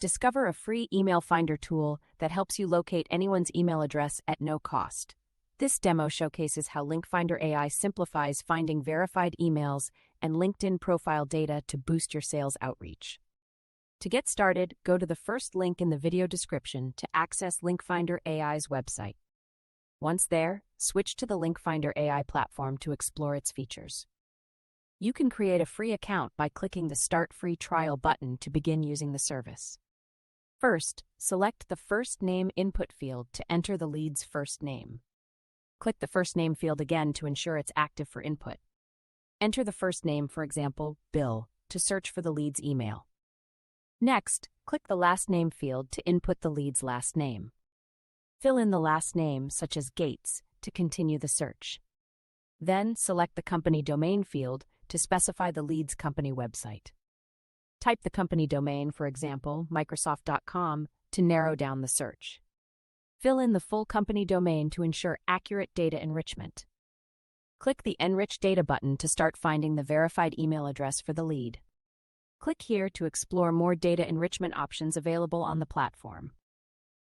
Discover a free email finder tool that helps you locate anyone's email address at no cost. This demo showcases how LinkFinder AI simplifies finding verified emails and LinkedIn profile data to boost your sales outreach. To get started, go to the first link in the video description to access LinkFinder AI's website. Once there, switch to the LinkFinder AI platform to explore its features. You can create a free account by clicking the Start Free Trial button to begin using the service. First, select the first name input field to enter the lead's first name. Click the first name field again to ensure it's active for input. Enter the first name, for example, Bill, to search for the lead's email. Next, click the last name field to input the lead's last name. Fill in the last name, such as Gates, to continue the search. Then, select the company domain field to specify the lead's company website. Type the company domain, for example, Microsoft.com, to narrow down the search. Fill in the full company domain to ensure accurate data enrichment. Click the Enrich Data button to start finding the verified email address for the lead. Click here to explore more data enrichment options available on the platform.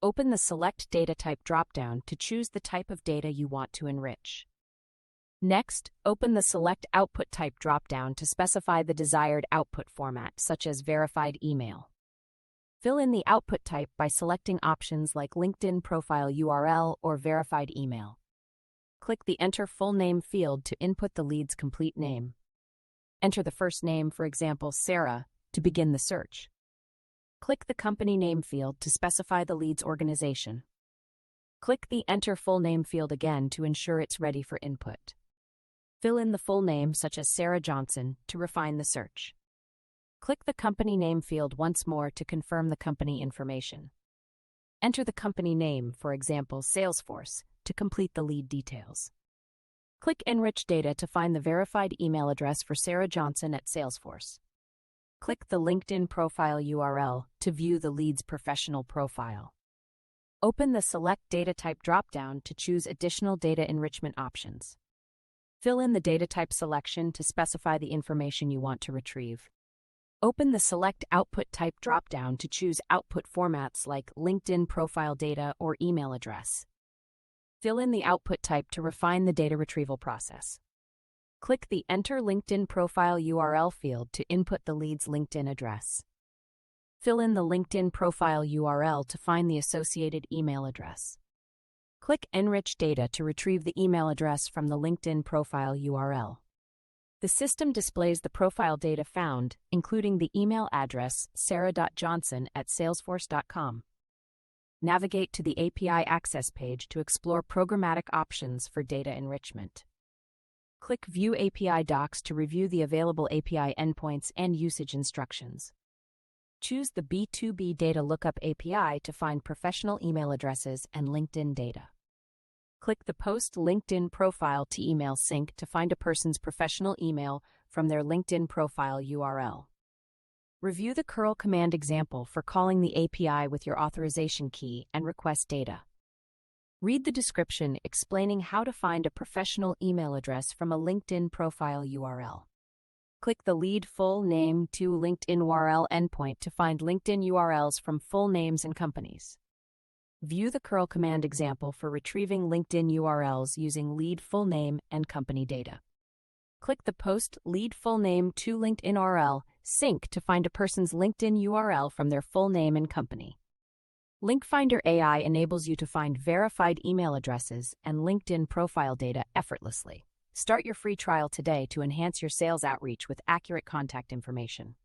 Open the Select Data Type dropdown to choose the type of data you want to enrich. Next, open the Select Output Type dropdown to specify the desired output format, such as verified email. Fill in the output type by selecting options like LinkedIn profile URL or verified email. Click the Enter Full Name field to input the lead's complete name. Enter the first name, for example, Sarah, to begin the search. Click the Company Name field to specify the lead's organization. Click the Enter Full Name field again to ensure it's ready for input. Fill in the full name, such as Sarah Johnson, to refine the search. Click the Company Name field once more to confirm the company information. Enter the company name, for example, Salesforce, to complete the lead details. Click Enrich Data to find the verified email address for Sarah Johnson at Salesforce. Click the LinkedIn profile URL to view the lead's professional profile. Open the Select Data Type dropdown to choose additional data enrichment options. Fill in the data type selection to specify the information you want to retrieve. Open the Select Output Type dropdown to choose output formats like LinkedIn profile data or email address. Fill in the output type to refine the data retrieval process. Click the Enter LinkedIn profile URL field to input the lead's LinkedIn address. Fill in the LinkedIn profile URL to find the associated email address. Click Enrich Data to retrieve the email address from the LinkedIn profile URL. The system displays the profile data found, including the email address sarah.johnson@salesforce.com. Navigate to the API Access page to explore programmatic options for data enrichment. Click View API Docs to review the available API endpoints and usage instructions. Choose the B2B Data Lookup API to find professional email addresses and LinkedIn data. Click the Post LinkedIn Profile to Email Sync to find a person's professional email from their LinkedIn profile URL. Review the curl command example for calling the API with your authorization key and request data. Read the description explaining how to find a professional email address from a LinkedIn profile URL. Click the Lead Full Name to LinkedIn URL endpoint to find LinkedIn URLs from full names and companies. View the curl command example for retrieving LinkedIn URLs using lead full name and company data. Click the Post Lead Full Name to LinkedIn URL sync to find a person's LinkedIn URL from their full name and company. LinkFinder AI enables you to find verified email addresses and LinkedIn profile data effortlessly. Start your free trial today to enhance your sales outreach with accurate contact information.